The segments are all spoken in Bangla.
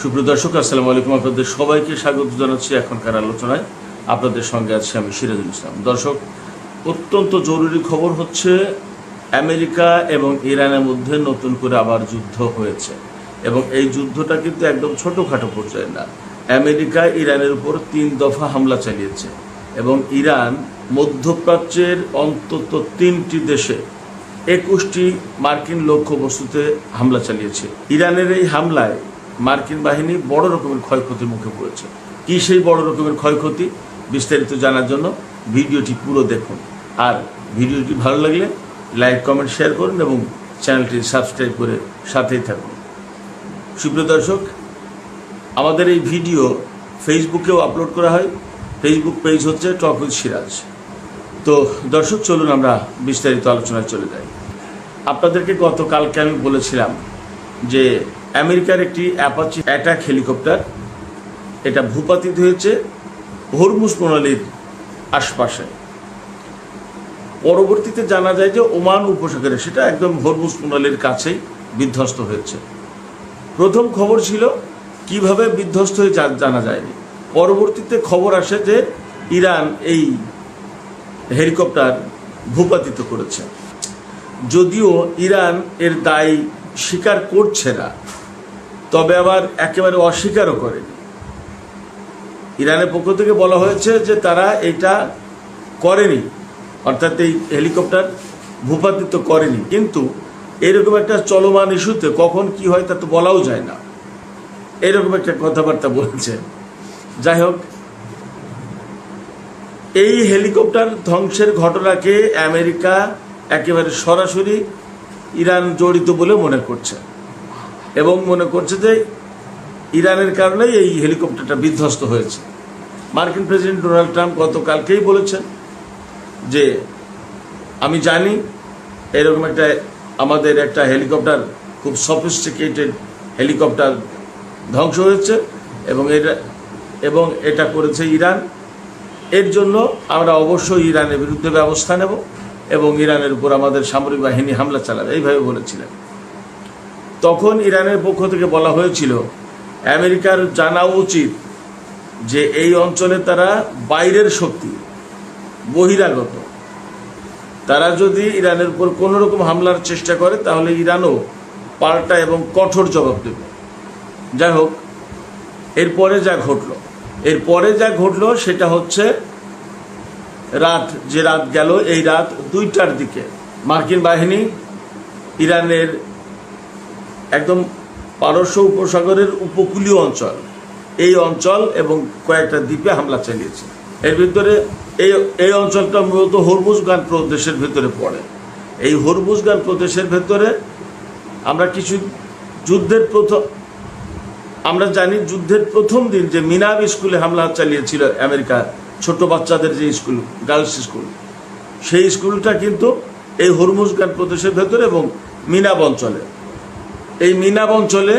সুপ্রিয় দর্শক, আসসালামু আলাইকুম। আপনাদের সবাইকে স্বাগত জানাচ্ছি এখনকার আলোচনায়। আপনাদের সঙ্গে আছি আমি সিরাজুল ইসলাম। দর্শক, অত্যন্ত জরুরি খবর হচ্ছে আমেরিকা এবং ইরানের মধ্যে নতুন করে আবার যুদ্ধ হয়েছে এবং এই যুদ্ধটা কিন্তু একদম ছোটোখাটো পর্যায়ে না। আমেরিকা ইরানের উপর 3 দফা হামলা চালিয়েছে এবং ইরান মধ্যপ্রাচ্যের অন্তত 3টি দেশে 21টি মার্কিন লক্ষ্যবস্তুতে হামলা চালিয়েছে। ইরানের এই হামলায় মার্কিন বাহিনী বড় রকমের ক্ষয়ক্ষতির মুখে পড়েছে। কি সেই বড় রকমের ক্ষয়ক্ষতি, বিস্তারিত জানার জন্য ভিডিওটি পুরো দেখুন। আর ভিডিওটি ভালো লাগলে লাইক, কমেন্ট, শেয়ার করুন এবং চ্যানেলটি সাবস্ক্রাইব করে সাথেই থাকুন। সুপ্রিয় দর্শক, আমাদের এই ভিডিও ফেসবুকেও আপলোড করা হয়। ফেসবুক পেজ হচ্ছে টক উইথ সিরাজ। তো দর্শক, চলুন আমরা বিস্তারিত আলোচনায় চলে যাই। আপনাদেরকে গতকালকে আমি বলেছিলাম যে আমেরিকার একটি অ্যাপাচি অ্যাটাক হেলিকপ্টার এটা ভূপাতিত হয়েছে হরমুজ প্রণালীর আশপাশে। পরবর্তীতে জানা যায় যে ওমান উপসাগরে, সেটা একদম হরমুজ প্রণালীর কাছেই বিধ্বস্ত হয়েছে। প্রথম খবর ছিল কিভাবে বিধ্বস্ত হয়ে জানা যায়নি। পরবর্তীতে খবর আসে যে ইরান এই হেলিকপ্টার ভূপাতিত করেছে। যদিও ইরান এর দায় স্বীকার করছে না, তবে আবার একেবারে অস্বীকারও করেনি। ইরানের পক্ষ থেকে বলা হয়েছে যে তারা এটা করেনি, অর্থাৎ এই হেলিকপ্টার ভূপাতিত করেনি। কিন্তু এরকম একটা চলমান ইস্যুতে কখন কি হয় তা তো বলাও যায় না, এরকম একটা কথাবার্তা বলছে। যাই হোক, এই হেলিকপ্টার ধ্বংসের ঘটনাকে আমেরিকা একেবারে সরাসরি ইরান জড়িত বলে মনে করছে এবং মনে করছে যে ইরানের কারণেই এই হেলিকপ্টারটা বিধ্বস্ত হয়েছে। মার্কিন প্রেসিডেন্ট ডোনাল্ড ট্রাম্প গতকালকেই বলেছেন যে আমি জানি এরকম আমাদের একটা হেলিকপ্টার, খুব সফিস্টিকেটেড হেলিকপ্টার ধ্বংস হয়েছে এবং এটা করেছে ইরান। এর জন্য আমরা অবশ্যই ইরানের বিরুদ্ধে ব্যবস্থা নেব এবং ইরানের উপর আমাদের সামরিক বাহিনী হামলা চালাবে, এইভাবে বলেছিলেন। তখন ইরানের পক্ষ থেকে বলা হয়েছিল আমেরিকার জানা উচিত যে এই অঞ্চলে তারা বাইরের শক্তি, বহিরাগত। তারা যদি ইরানের উপর কোনো রকম হামলার চেষ্টা করে তাহলে ইরানও পাল্টা এবং কঠোর জবাব দেবে। যাই হোক, এরপরে যা ঘটলো সেটা হচ্ছে যে রাত গেল, এই রাত 2টার দিকে মার্কিন বাহিনী ইরানের একদম পারস্য উপসাগরের উপকূলীয় অঞ্চল, এই অঞ্চল এবং কয়েকটা দ্বীপে হামলা চালিয়েছে। এর ভিতরে এই অঞ্চলটা মূলত হরমুজগান প্রদেশের ভিতরে পড়ে। এই হরমুজগান প্রদেশের ভেতরে আমরা জানি যুদ্ধের প্রথম দিন যে মিনাব স্কুলে হামলা চালিয়েছিল আমেরিকা, ছোট বাচ্চাদের যে স্কুল, গার্লস স্কুল, সেই স্কুলটা কিন্তু এই হরমুজগান প্রদেশের ভেতরে এবং মিনাব অঞ্চলে, এই মিনাব অঞ্চলে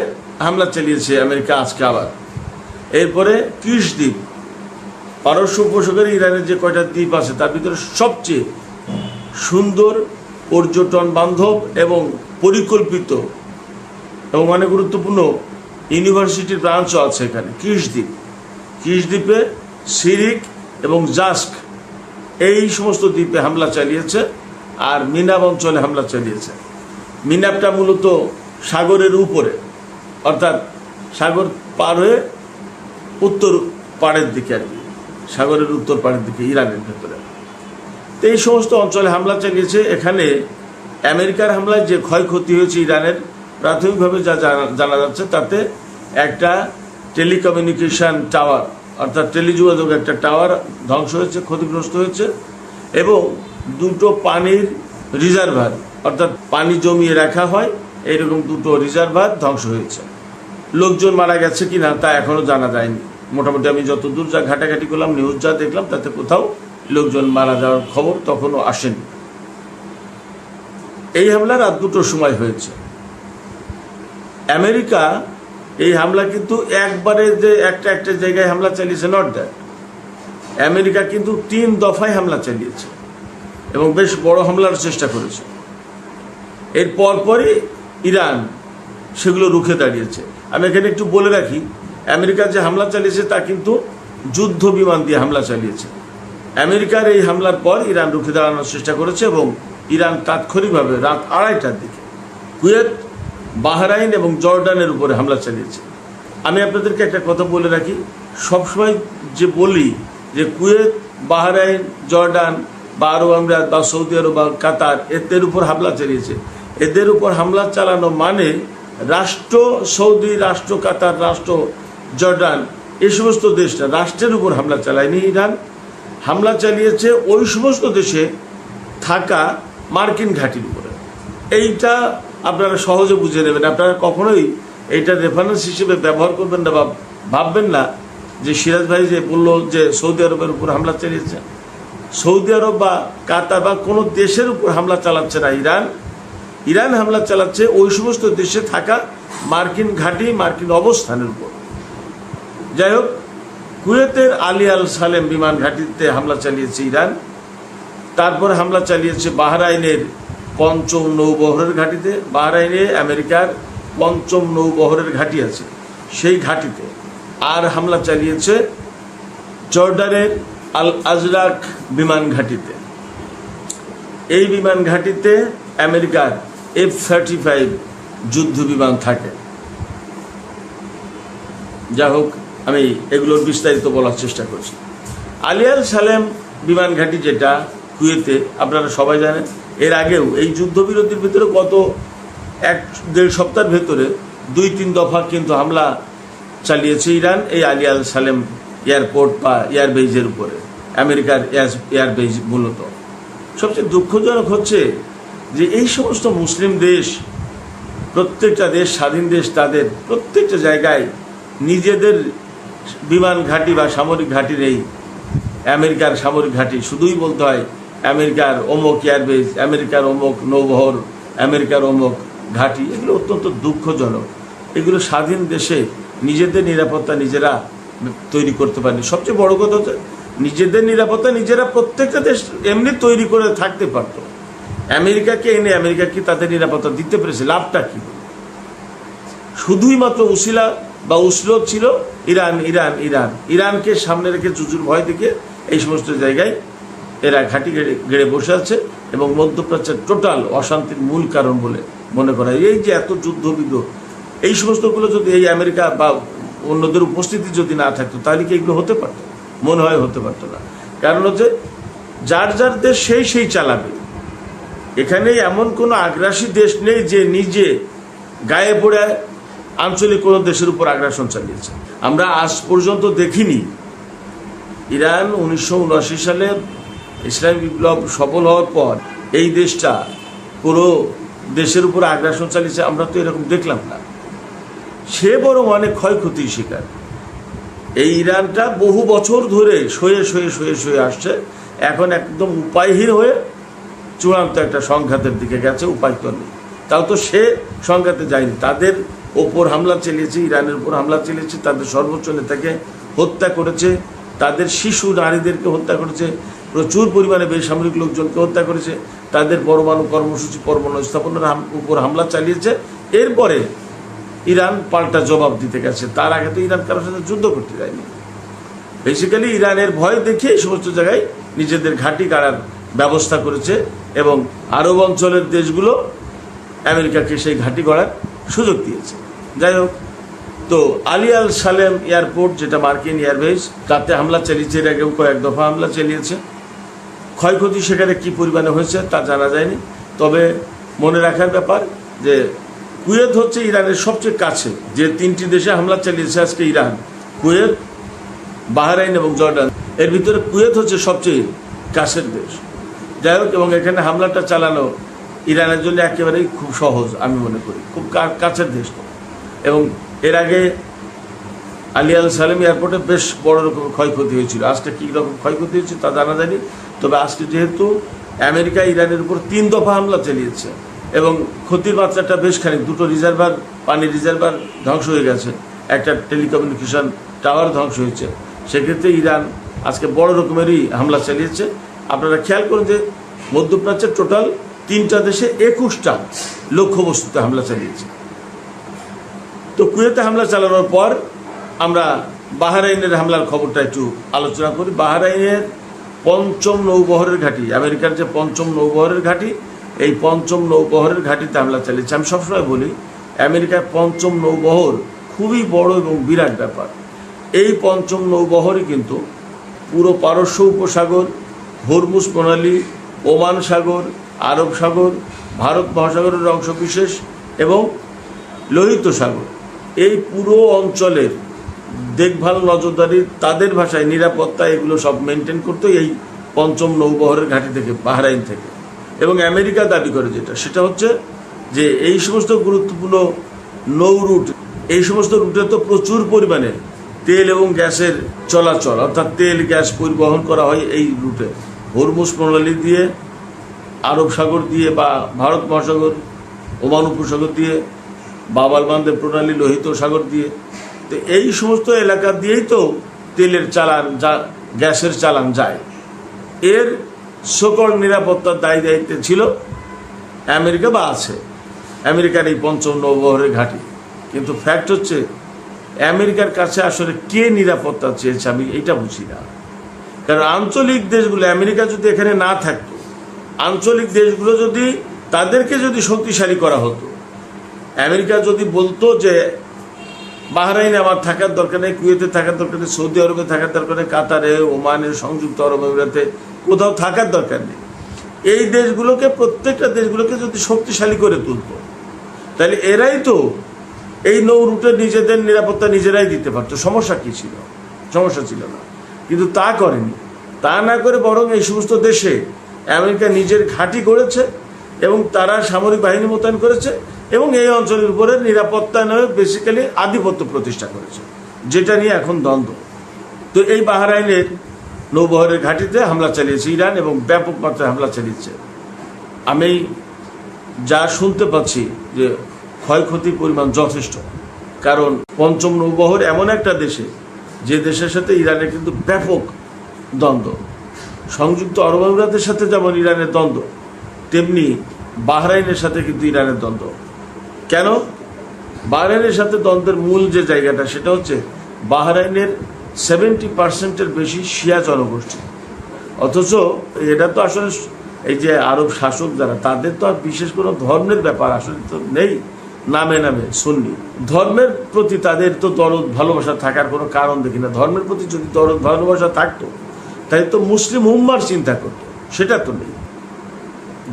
হামলা চালিয়েছে আমেরিকা আজকে আবার। এরপরে কিশ দ্বীপ, পারস্য উপসাগরে ইরানের যে কয়টা দ্বীপ আছে তার ভিতরে সবচেয়ে সুন্দর, পর্যটন বান্ধব এবং পরিকল্পিত এবং অনেক গুরুত্বপূর্ণ ইউনিভার্সিটির ব্রাঞ্চও আছে এখানে, কিশ দ্বীপে সিরিক এবং জাস্ক, এই সমস্ত দ্বীপে হামলা চালিয়েছে আর মিনাব অঞ্চলে হামলা চালিয়েছে। মিনাবটা মূলত সাগরের উপরে, অর্থাৎ সাগর পার হয়ে উত্তর পাড়ের দিকে, আর কি সাগরের উত্তর পাড়ের দিকে ইরানের ভেতরে। তো এই সমস্ত অঞ্চলে হামলা চালিয়েছে। এখানে আমেরিকার হামলায় যে ক্ষয়ক্ষতি হয়েছে ইরানের, প্রাথমিকভাবে যা জানা যাচ্ছে তাতে একটা টেলিকমিউনিকেশন টাওয়ার, অর্থাৎ টেলিযোগাযোগ একটা টাওয়ার ধ্বংস হয়েছে, ক্ষতিগ্রস্ত হয়েছে এবং 2টো পানির রিজার্ভার, অর্থাৎ পানি জমিয়ে রাখা হয় এইরকম 2টো রিজার্ভার ধ্বংস হয়েছে। লোকজন মারা গেছে কিনা তা এখনও জানা যায়নি। মোটামুটি আমি যতদূর যা ঘাটাঘাটি করলাম, নিউজ যা দেখলাম, তাতে কোথাও লোকজন মারা যাওয়ার খবর তখনও আসেনি। এই হামলা রাত 2টোর সময় হয়েছে। আমেরিকা এই হামলা কিন্তু একবারে যে একটা জায়গায় হামলা চালিয়েছে, নট দ্যাট। আমেরিকা কিন্তু 3 দফায় হামলা চালিয়েছে এবং বেশ বড় হামলার চেষ্টা করেছে। এর পরপরই ইরান সেগুলো রুখে দাঁড়িয়েছে। আমি এখানে একটু বলে রাখি, আমেরিকা যে হামলা চালিয়েছে তা কিন্তু যুদ্ধ বিমান দিয়ে হামলা চালিয়েছে। আমেরিকার এই হামলার পর ইরান রুখে দাঁড়ানোর চেষ্টা করেছে এবং ইরান তাৎক্ষণিকভাবে রাত 2:30টার দিকে কুয়েত, বাহরাইন এবং জর্ডানের উপরে হামলা চালিয়েছে। আমি আপনাদেরকে একটা কথা বলে রাখি, সবসময় যে বলি যে কুয়েত, বাহরাইন, জর্ডান বা আরব আমিরাত বা সৌদি আরব বা কাতার এদের উপর হামলা চালিয়েছে, এদের উপর হামলা চালানো মানে রাষ্ট্র সৌদি, রাষ্ট্র কাতার, রাষ্ট্র জর্ডান, এই সমস্ত দেশটা রাষ্ট্রের উপর হামলা চালায়নি ইরান। হামলা চালিয়েছে ওই সমস্ত দেশে থাকা মার্কিন ঘাঁটির উপরে। এইটা আপনারা সহজে বুঝে নেবেন। আপনারা কখনোই এইটা রেফারেন্স হিসেবে ব্যবহার করবেন না বা ভাববেন না যে সিরাজ ভাই যে বললো যে সৌদি আরবের উপর হামলা চালিয়েছে। সৌদি আরব বা কাতার বা কোনো দেশের উপর হামলা চালাচ্ছে না ইরান। ইরান হামলা চালাচ্ছে ওই সমস্ত দেশে থাকা মার্কিন ঘাঁটি, মার্কিন অবস্থানের উপর। যাই হোক, কুয়েতের আলী আল সালেম বিমান ঘাঁটিতে হামলা চালিয়েছে ইরান। তারপরে হামলা চালিয়েছে বাহরাইনের ৫ম নৌবহরের ঘাঁটিতে। বাহরাইনে আমেরিকার ৫ম নৌবহরের ঘাঁটি আছে, সেই ঘাঁটিতে। আর হামলা চালিয়েছে জর্ডানের আল আজরাক বিমান ঘাঁটিতে। এই বিমান ঘাঁটিতে আমেরিকার F-35 যুদ্ধ বিমান থাকে। যা হোক, আমি এগুলোর বিস্তারিত বলার চেষ্টা করছি। আলী আল সালেম বিমান ঘাঁটি যেটা কুয়েতে, আপনারা সবাই জানেন, এর আগেও এই যুদ্ধবিরতির ভিতরে গত 1-1.5 সপ্তাহের ভেতরে 2-3 দফা কিন্তু হামলা চালিয়েছে ইরান এই আলী আল সালেম এয়ারপোর্ট বা এয়ারবেজের উপরে, আমেরিকার এয়ারবেজ মূলত। সবচেয়ে দুঃখজনক হচ্ছে যে এই সমস্ত মুসলিম দেশ, প্রত্যেকটা দেশ, স্বাধীন দেশ, তাদের প্রত্যেকটা জায়গায় নিজেদের বিমান ঘাঁটি বা সামরিক ঘাঁটি নেই। আমেরিকার সামরিক ঘাঁটি শুধুই বলতে হয় আমেরিকার অমুক এয়ারবেজ, আমেরিকার অমুক নৌবহর, আমেরিকার অমুক ঘাঁটি। এগুলো অত্যন্ত দুঃখজনক। এগুলো স্বাধীন দেশে নিজেদের নিরাপত্তা নিজেরা তৈরি করতে পারেনি। সবচেয়ে বড় কথা হচ্ছে নিজেদের নিরাপত্তা নিজেরা প্রত্যেকটা দেশ এমনি তৈরি করে থাকতে পারত। আমেরিকাকে এনে আমেরিকা কি তাদের নিরাপত্তা দিতে পেরেছে? লাভটা কি? শুধুই মাত্র উসিলা বা উসলত ছিল ইরান। ইরানকে সামনে রেখে, জুজুর ভয় দেখে এই সমস্ত জায়গায় এরা ঘাঁটি গেড়ে বসে আছে এবং মধ্যপ্রাচ্যের টোটাল অশান্তির মূল কারণ বলে মনে করা হয়। এই যে এত যুদ্ধবিগ্রহ, এই সমস্তগুলো যদি এই আমেরিকা বা অন্যদের উপস্থিতি যদি না থাকতো তাহলে কি এগুলো হতে পারত? মনে হয় হতে পারতো না। কারণ হচ্ছে যার যার দেশ সেই চালাবে। এখানে এমন কোনো আগ্রাসী দেশ নেই যে নিজে গায়ে পড়ে আঞ্চলিক কোনো দেশের উপর আগ্রাসন চালিয়েছে। আমরা আজ পর্যন্ত দেখিনি ইরান 1979 সালে ইসলামী বিপ্লব সফল হওয়ার পর এই দেশটা কোনো দেশের উপর আগ্রাসন চালিয়েছে, আমরা তো এরকম দেখলাম না। সে বরং অনেক ক্ষয়ক্ষতির শিকার। এই ইরানটা বহু বছর ধরে সয়ে আসছে, এখন একদম উপায়হীন হয়ে চূড়ান্ত একটা সংঘাতের দিকে গেছে। উপায় তো নেই, তাও তো সে সংঘাতে যায়নি। তাদের ওপর হামলা চালিয়েছে, ইরানের উপর হামলা চালিয়েছে, তাদের সর্বোচ্চ নেতাকে হত্যা করেছে, তাদের শিশু নারীদেরকে হত্যা করেছে, প্রচুর পরিমাণে বেসামরিক লোকজনকে হত্যা করেছে, তাদের পরমাণু কর্মসূচি, পরমাণু স্থাপনার উপর হামলা চালিয়েছে। এরপরে ইরান পাল্টা জবাব দিতে গেছে। তার আগে তো ইরান কারোর সাথে যুদ্ধ করতে যায়নি। বেসিক্যালি ইরানের ভয় দেখে এই সমস্ত জায়গায় নিজেদের ঘাঁটি গাড়ার ব্যবস্থা করেছে এবং আরব অঞ্চলের দেশগুলো আমেরিকাকে সেই ঘাঁটি গড়ার সুযোগ দিয়েছে। যাই হোক, তো আলী আল সালেম এয়ারপোর্ট যেটা মার্কিন এয়ারবেজ, তাতে হামলা চালিয়েছে। এর আগেও কয়েক দফা হামলা চালিয়েছে। ক্ষয়ক্ষতি সেখানে কী পরিমাণে হয়েছে তা জানা যায়নি। তবে মনে রাখার ব্যাপার যে কুয়েত হচ্ছে ইরানের সবচেয়ে কাছে। যে 3টি দেশে হামলা চালিয়েছে আজকে ইরান, কুয়েত, বাহরাইন এবং জর্ডান, এর ভিতরে কুয়েত হচ্ছে সবচেয়ে কাছের দেশ। যাই হোক, এবং এখানে হামলাটা চালানো ইরানের জন্য একেবারেই খুব সহজ আমি মনে করি, খুব কাছের দেশ। এবং এর আগে আলী আল সালেম এয়ারপোর্টে বেশ বড় রকম ক্ষয়ক্ষতি হয়েছিল। আজকে কী রকম ক্ষয়ক্ষতি হয়েছে তা জানা যায়নি। তবে আজকে যেহেতু আমেরিকা ইরানের উপর 3 দফা হামলা চালিয়েছে এবং ক্ষতির মাত্রাটা বেশ খানিক, 2টো রিজার্ভার, পানি রিজার্ভার ধ্বংস হয়ে গেছে, একটা টেলিকমিউনিকেশন টাওয়ার ধ্বংস হয়েছে, সেক্ষেত্রে ইরান আজকে বড় রকমেরই হামলা চালিয়েছে। আপনারা খেয়াল করুন যে মধ্যপ্রাচ্যের টোটাল 3টা দেশে 21টা লক্ষ্যবস্তুতে হামলা চালিয়েছে। তো কুয়েতে হামলা চালানোর পর আমরা বাহরাইনের হামলার খবরটা একটু আলোচনা করি। বাহরাইনের পঞ্চম নৌবহরের ঘাঁটি, আমেরিকার যে পঞ্চম নৌবহরের ঘাঁটি, এই পঞ্চম নৌবহরের ঘাঁটিতে হামলা চালিয়েছে। আমি সবসময় বলি আমেরিকার পঞ্চম নৌবহর খুবই বড় এবং বিরাট ব্যাপার। এই পঞ্চম নৌবহরই কিন্তু পুরো পারস্য উপসাগর, হরমুজ প্রণালী, ওমান সাগর, আরব সাগর, ভারত মহাসাগরের অংশবিশেষ এবং লোহিত সাগর, এই পুরো অঞ্চলের দেখভাল, নজরদারি, তাদের ভাষায় নিরাপত্তা, এগুলো সব মেনটেন করতো এই পঞ্চম নৌবহরের ঘাঁটি থেকে, বাহরাইন থেকে। এবং আমেরিকা দাবি করে সেটা হচ্ছে যে এই সমস্ত গুরুত্বপূর্ণ নৌ রুট, এই সমস্ত রুটে তো প্রচুর পরিমাণে তেল এবং গ্যাসের চলাচল, অর্থাৎ তেল গ্যাস পরিবহন করা হয় এই রুটে, হরমুজ প্রণালী দিয়ে, আরব সাগর দিয়ে বা ভারত মহাসাগর, ওমান উপসাগর দিয়ে, বাব আল মানদেব প্রণালী, লোহিত সাগর দিয়ে। তো এই সমস্ত এলাকা দিয়েই তো তেলের চালান, গ্যাসের চালান যায়। এর সকল নিরাপত্তার দায়িত্বে ছিল আমেরিকা বা আছে আমেরিকার এই পঞ্চম নৌবহরের ঘাঁটি। কিন্তু ফ্যাক্ট হচ্ছে আমেরিকার কাছে আসলে কে নিরাপত্তা চেয়েছে আমি এইটা বুঝি না। কারণ আঞ্চলিক দেশগুলো, আমেরিকা যদি এখানে না থাকতো, আঞ্চলিক দেশগুলো যদি তাদেরকে যদি শক্তিশালী করা হতো, আমেরিকা যদি বলতো যে বাহরাইনে আমার থাকার দরকার নেই, কুয়েতে থাকার দরকার নেই, সৌদি আরবে থাকার দরকার নেই, কাতারে, ওমানে, সংযুক্ত আরব আমিরাতে কোথাও থাকার দরকার নেই, এই দেশগুলোকে, প্রত্যেকটা দেশগুলোকে যদি শক্তিশালী করে তুলতো, তাহলে এরাই তো এই নৌ রুটে নিজেদের নিরাপত্তা নিজেরাই দিতে পারতো। সমস্যা কী ছিল? সমস্যা ছিল না। কিন্তু তা করেনি। তা না করে বরং এই সমস্ত দেশে আমেরিকা নিজের ঘাঁটি গড়েছে এবং তারা সামরিক বাহিনী মোতায়েন করেছে এবং এই অঞ্চলের উপরে নিরাপত্তা নয়, বেসিক্যালি আধিপত্য প্রতিষ্ঠা করেছে, যেটা নিয়ে এখন দ্বন্দ্ব। তো এই বাহরাইনের নৌবহরের ঘাঁটিতে হামলা চালিয়েছে ইরান এবং ব্যাপক মাত্রায় হামলা চালিয়েছে। আমি যা শুনতে পাচ্ছি যে ক্ষয়ক্ষতির পরিমাণ যথেষ্ট। কারণ পঞ্চম নৌবহর এমন একটা দেশে, যে দেশের সাথে ইরানের কিন্তু ব্যাপক দ্বন্দ্ব। সংযুক্ত আরব আমিরাতের সাথে যেমন ইরানের দ্বন্দ্ব, তেমনি বাহরাইনের সাথে কিন্তু ইরানের দ্বন্দ্ব। কেন? বাহরাইনের সাথে দ্বন্দ্বের মূল যে জায়গাটা, সেটা হচ্ছে বাহরাইনের 70% বেশি শিয়া জনগোষ্ঠী। অথচ এটা তো আসলে এই যে আরব শাসক যারা, তাদের তো আর বিশেষ কোনো ধর্মের ব্যাপার আসলে তো নেই। নামে নামে সুন্নি, ধর্মের প্রতি তাদের তো দরদ ভালোবাসা থাকার কোনো কারণ দেখি না। ধর্মের প্রতি যদি দরদ ভালোবাসা থাকতো, তাই তো মুসলিম উম্মার চিন্তা করতো, সেটা তো নেই।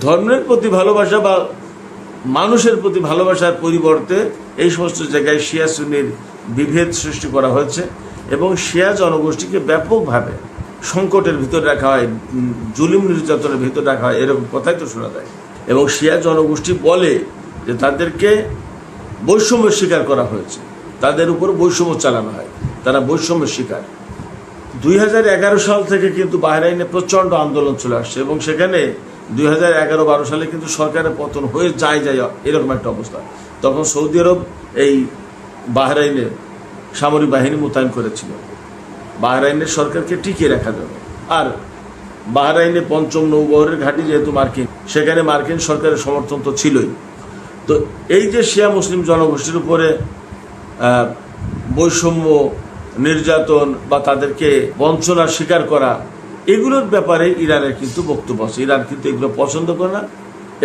ধর্মের প্রতি ভালোবাসা বা মানুষের প্রতি ভালোবাসার পরিবর্তে এই সমস্ত জায়গায় শিয়া সুন্নির বিভেদ সৃষ্টি করা হয়েছে এবং শিয়া জনগোষ্ঠীকে ব্যাপকভাবে সংকটের ভিতর রাখা হয়, জুলুম নির্যাতনের ভিতর রাখা হয়, এরকম কথাই তো শোনা যায়। এবং শিয়া জনগোষ্ঠী বলে যে তাদেরকে বৈষম্যের শিকার করা হয়েছে, তাদের উপর বৈষম্য চালানো হয়, তারা বৈষম্যের শিকার। 2011 সাল থেকে কিন্তু বাহরাইনে প্রচণ্ড আন্দোলন চলে আসছে এবং সেখানে 2011-12 সালে কিন্তু সরকারের পতন হয়ে যায় এরকম একটা অবস্থা। তখন সৌদি আরব এই বাহরাইনে সামরিক বাহিনী মোতায়েন করেছিল বাহরাইনের সরকারকে টিকিয়ে রাখার জন্য। আর বাহরাইনে পঞ্চম নৌবহরের ঘাঁটি যেহেতু মার্কিন, সেখানে মার্কিন সরকারের সমর্থন তো ছিলই। তো এই যে শিয়া মুসলিম জনগোষ্ঠীর উপরে বৈষম্য, নির্যাতন বা তাদেরকে বঞ্চনার শিকার করা, এগুলোর ব্যাপারে ইরানের কিন্তু বক্তব্য আছে। ইরান কিন্তু এগুলো পছন্দ করে না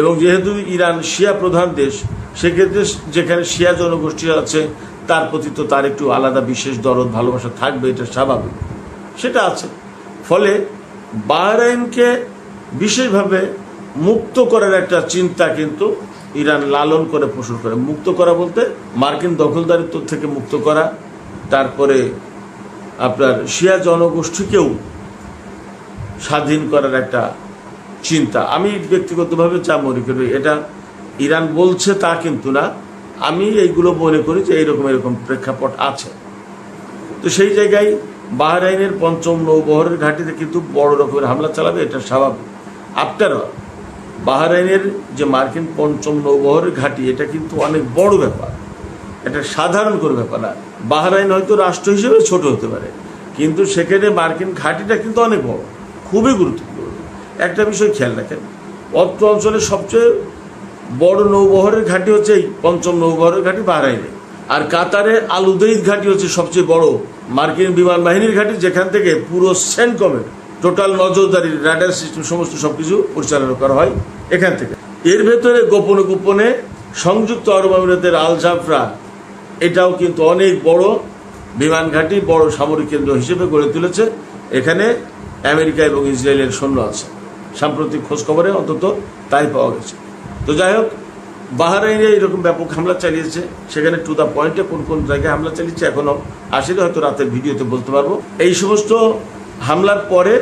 এবং যেহেতু ইরান শিয়া প্রধান দেশ, সেক্ষেত্রে যেখানে শিয়া জনগোষ্ঠী আছে তার প্রতি তো তার একটু আলাদা বিশেষ দরদ ভালোবাসা থাকবে, এটা স্বাভাবিক, সেটা আছে। ফলে বাহরাইনকে বিশেষভাবে মুক্ত করার একটা চিন্তা কিন্তু ইরান লালন করে পোষণ করে। মুক্ত করা বলতে মার্কিন দখলদারিত্ব থেকে মুক্ত করা, তারপরে আপনার শিয়া জনগোষ্ঠীকেও স্বাধীন করার একটা চিন্তা। আমি ব্যক্তিগতভাবে যা মনে করি, এটা ইরান বলছে তা কিন্তু না, আমি এইগুলো মনে করি যে এরকম প্রেক্ষাপট আছে। তো সেই জায়গায় বাহরাইনের পঞ্চম নৌবহরের ঘাঁটিতে কিন্তু বড় রকমের হামলা চালাবে, এটা স্বাভাবিক। আফটার অল বাহরাইনের যে মার্কিন পঞ্চম নৌবহরের ঘাঁটি, এটা কিন্তু অনেক বড় ব্যাপার, এটা সাধারণ কোনো ব্যাপার না। বাহরাইন হয়তো রাষ্ট্র হিসেবে ছোট হতে পারে, কিন্তু সেখানে মার্কিন ঘাঁটিটা কিন্তু অনেক বড়, খুবই গুরুত্বপূর্ণ। একটা বিষয় খেয়াল রাখেন, অত্র অঞ্চলের সবচেয়ে বড় নৌবহরের ঘাঁটি হচ্ছে এই পঞ্চম নৌবহরের ঘাঁটি বাহরাইনে। আর কাতারে আল উদেইদ ঘাঁটি হচ্ছে সবচেয়ে বড় মার্কিন বিমান বাহিনীর ঘাঁটি, যেখান থেকে পুরো সেন্টকমের টোটাল নজরদারি, রাডার সিস্টেম সমস্ত সবকিছু পরিচালনা করা হয় এখান থেকে। এর ভেতরে গোপনে গোপনে সংযুক্ত আরব আমিরাতের আল জাফরা, এটাও কিন্তু অনেক বড় বিমান ঘাঁটি, বড় সামরিক কেন্দ্র হিসেবে গড়ে তুলেছে। এখানে আমেরিকা এবং ইসরায়েলের সৈন্য আছে, সাম্প্রতিক খোঁজখবরে অন্তত তাই পাওয়া গেছে। তো যাই হোক, বাহরাইনে এরকম ব্যাপক হামলা চালিয়েছে, সেখানে টু দ্য পয়েন্টে কোন কোন জায়গায় হামলা চালিয়েছে এখনও আসলে হয়তো রাতের ভিডিওতে বলতে পারবো। এই সমস্ত হামলার পরে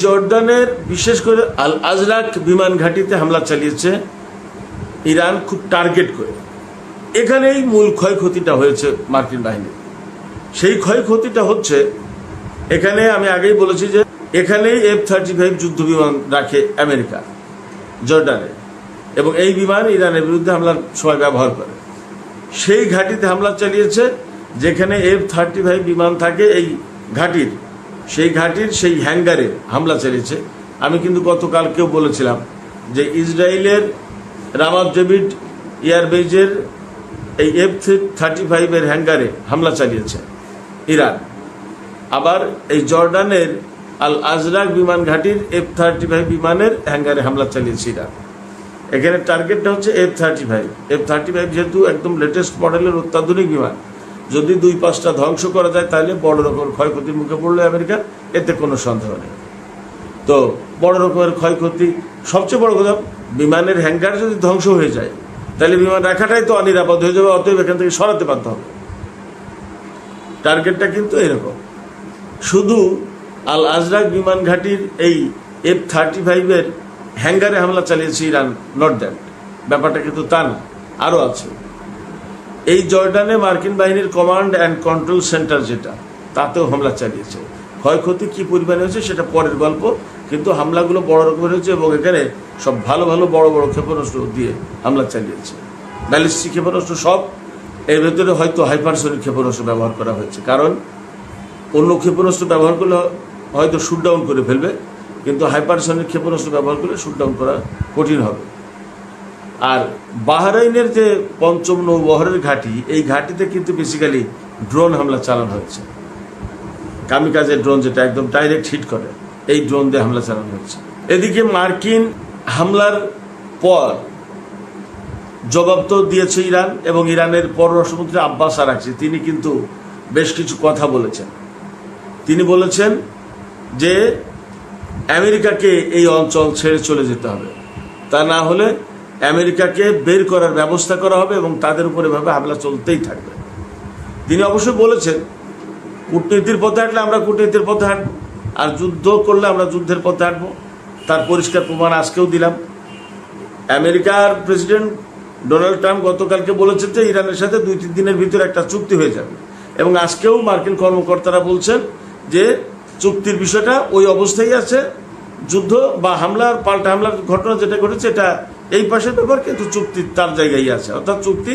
জর্দানের বিশেষ করে আল আজরাক বিমান ঘাঁটিতে হামলা চালিয়েছে ইরান খুব টার্গেট করে। এখানেই মূল ক্ষয়ক্ষতিটা হয়েছে মার্কিন বাহিনীর। সেই ক্ষয়ক্ষতিটা হচ্ছে, এখানে আমি আগেই বলেছি যে এখানেই F-35 যুদ্ধ বিমান রাখে আমেরিকা জর্ডানে, এবং এই বিমান ইরানের বিরুদ্ধে হামলার সময় ব্যবহার করে। সেই ঘাঁটিতে হামলা চালিয়েছে, যেখানে F-35 বিমান থাকে এই ঘাঁটির, সেই ঘাঁটির সেই হ্যাঙ্গারে হামলা চালিয়েছে। আমি কিন্তু গতকালকেও বলেছিলাম যে ইসরায়েলের রামাত ডেভিড এয়ারবেজের এই F-35 এর হ্যাঙ্গারে হামলা চালিয়েছে ইরান। আবার এই জর্ডানের আল আজরাক বিমান ঘাঁটির F-35 বিমানের হ্যাঙ্গারে হামলা চালিয়েছে ইরান। এখানে টার্গেটটা হচ্ছে F-35 যেহেতু একদম লেটেস্ট মডেলের অত্যাধুনিক বিমান, যদি 2-5টা ধ্বংস করা যায় তাহলে বড় রকমের ক্ষয়ক্ষতির মুখে পড়লে আমেরিকা, এতে কোনো সন্দেহ নেই। তো বড় রকমের ক্ষয়ক্ষতি, সবচেয়ে বড় কথা, বিমানের হ্যাঙ্গার যদি ধ্বংস হয়ে যায় তাহলে বিমান রাখাটাই তো অনিরাপদ হয়ে যাবে, অতএব এখান থেকে সরাতে পারতে হবে। টার্গেটটা কিন্তু এরকম। শুধু আল আজরাক বিমান ঘাঁটির এই F-35 এর হ্যাঙ্গারে হামলা চালিয়েছে ইরান, নট দ্যাট, ব্যাপারটা কিন্তু তা না, আরও আছে। এই জর্ডানে মার্কিন বাহিনীর কমান্ড অ্যান্ড কন্ট্রোল সেন্টার যেটা, তাতেও হামলা চালিয়েছে। ক্ষয়ক্ষতি কী পরিমাণে হয়েছে সেটা পরের গল্প, কিন্তু হামলাগুলো বড় রকমের হয়েছে এবং এখানে সব ভালো ভালো বড় বড় ক্ষেপণাস্ত্র দিয়ে হামলা চালিয়েছে, ব্যালিস্টিক ক্ষেপণাস্ত্র সব। এর ভেতরে হয়তো হাইপারসনিক ক্ষেপণাস্ত্র ব্যবহার করা হয়েছে, কারণ অন্য ক্ষেপণাস্ত্র ব্যবহার করলে হয়তো শুটডাউন করে ফেলবে, কিন্তু হাইপারসনিক ক্ষেপণাস্ত্র ব্যবহার করলে শুটডাউন করা কঠিন হবে। আর বাহরাইনের যে পঞ্চম নৌবহরের ঘাঁটি, এই ঘাঁটিতে কিন্তু বেসিক্যালি ড্রোন হামলা চালানো হয়েছে। কামিকাজের ড্রোন, যেটা একদম ডাইরেক্ট হিট করে, এই ড্রোন দিয়ে হামলা চালানো হয়েছে। এদিকে মার্কিন হামলার পর জবাব তো দিয়েছে ইরান, এবং ইরানের পররাষ্ট্রমন্ত্রী আব্বাস আরাকচি, তিনি কিন্তু বেশ কিছু কথা বলেছেন। তিনি বলেছেন যে আমেরিকাকে এই অঞ্চল ছেড়ে চলে যেতে হবে, তা না হলে আমেরিকাকে বের করার ব্যবস্থা করা হবে এবং তাদের উপরে এভাবে হামলা চলতেই থাকবে। তিনি অবশ্যই বলেছেন, কূটনীতির পথে হাঁটলে আমরা কূটনীতির পথে হাঁটব, আর যুদ্ধ করলে আমরা যুদ্ধের পথে হাঁটব। তার পরিষ্কার প্রমাণ আজকেও দিলাম। আমেরিকার প্রেসিডেন্ট ডোনাল্ড ট্রাম্প গতকালকে বলেছেন যে ইরানের সাথে 2-3 দিনের ভিতরে একটা চুক্তি হয়ে যাবে, এবং আজকেও মার্কিন কর্মকর্তারা বলছেন যে চুক্তির বিষয়টা ওই অবস্থায় আছে। যুদ্ধ বা হামলার, পাল্টা হামলার ঘটনা যেটা ঘটেছে এটা এই পাশের ব্যাপার, কিন্তু চুক্তি তার জায়গায় আছে, অর্থাৎ চুক্তি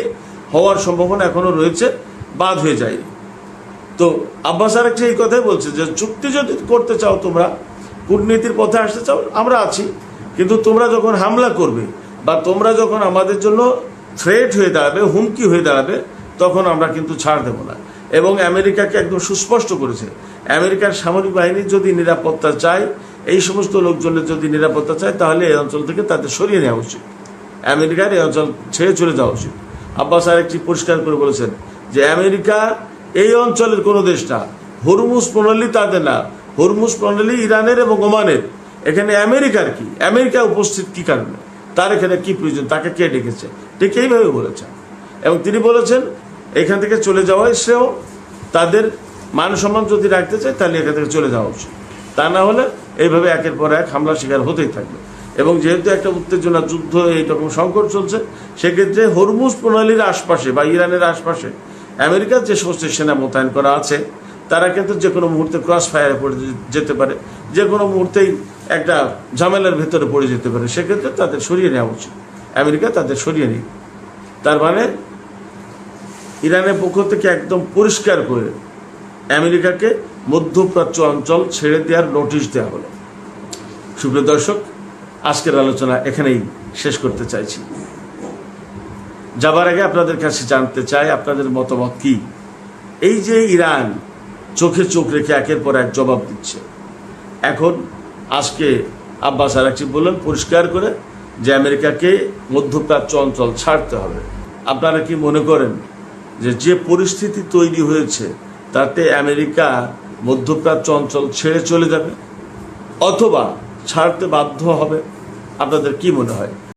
হওয়ার সম্ভাবনা এখনও রয়েছে, বাদ হয়ে যায়নি। তো আব্বাস আরাকচি এই কথাই বলছে যে চুক্তি যদি করতে চাও, তোমরা কূটনীতির পথে আসতে চাও, আমরা আছি, কিন্তু তোমরা যখন হামলা করবে বা তোমরা যখন আমাদের জন্য থ্রেট হয়ে দাঁড়াবে, হুমকি হয়ে দাঁড়াবে, তখন আমরা কিন্তু ছাড় দেব না। এবং আমেরিকাকে একদম সুস্পষ্ট করেছে, আমেরিকার সামরিক বাহিনী যদি নিরাপত্তা চায়, এই সমস্ত লোকজনের যদি নিরাপত্তা চায়, তাহলে এই অঞ্চল থেকে তাদের সরিয়ে নেওয়া উচিত, আমেরিকার এই অঞ্চল ছেড়ে চলে যাওয়া উচিত। আব্বাস আরাকচি পরিষ্কার করে বলেছেন যে আমেরিকা এই অঞ্চলের কোনো দেশ না, হরমুজ প্রণালী তাদের না, হরমুজ প্রণালী ইরানের এবং ওমানের। এখানে আমেরিকার কি, আমেরিকা উপস্থিত কি কারণে, তার এখানে কি প্রয়োজন, তাকে কে ডেকেছে, ঠিক এইভাবে বলেছেন। এবং তিনি বলেছেন এখান থেকে চলে যাওয়াই শ্রেয়, তাদের মান সম্মান যদি রাখতে চায় তাহলে এখান থেকে চলে যাওয়া উচিত, তা না হলে এইভাবে একের পর এক হামলার শিকার হতেই থাকবে। এবং যেহেতু একটা উত্তেজনা, যুদ্ধ, এইরকম সংকট চলছে, সেক্ষেত্রে হরমুজ প্রণালীর আশপাশে বা ইরানের আশপাশে আমেরিকার যে সমস্ত সেনা মোতায়েন করা আছে, তারা কিন্তু যে কোনো মুহূর্তে ক্রস ফায়ারে পড়ে যেতে পারে, যে কোনো মুহূর্তেই একটা ঝামেলার ভেতরে পড়ে যেতে পারে। সেক্ষেত্রে তাদের সরিয়ে নেওয়া উচিত, আমেরিকা তাদের সরিয়ে নিই। তার মানে ইরানের পক্ষ থেকে একদম পরিষ্কার করে আমেরিকাকে মধ্যপ্রাচ্য অঞ্চল ছেড়ে দেওয়ার নোটিশ দেওয়া হলো। সুপ্রিয় দর্শক, আজকের আলোচনা এখানেই শেষ করতে চাইছি। যাবার আগে আপনাদের কাছে জানতে চাই আপনাদের মতামত কি। এই যে ইরান চোখে চোখ রেখে একের পর এক জবাব দিচ্ছে, এখন আজকে আব্বাস আরাকচি বললেন পরিষ্কার করে যে আমেরিকাকে মধ্যপ্রাচ্য অঞ্চল ছাড়তে হবে। আপনারা কি মনে করেন যে পরিস্থিতি তৈরি হয়েছে তাতে আমেরিকা মধ্যপ্রাচ্য অঞ্চল ছেড়ে চলে যাবে অথবা ছাড়তে বাধ্য হবে? আপনাদের কি মনে হয়?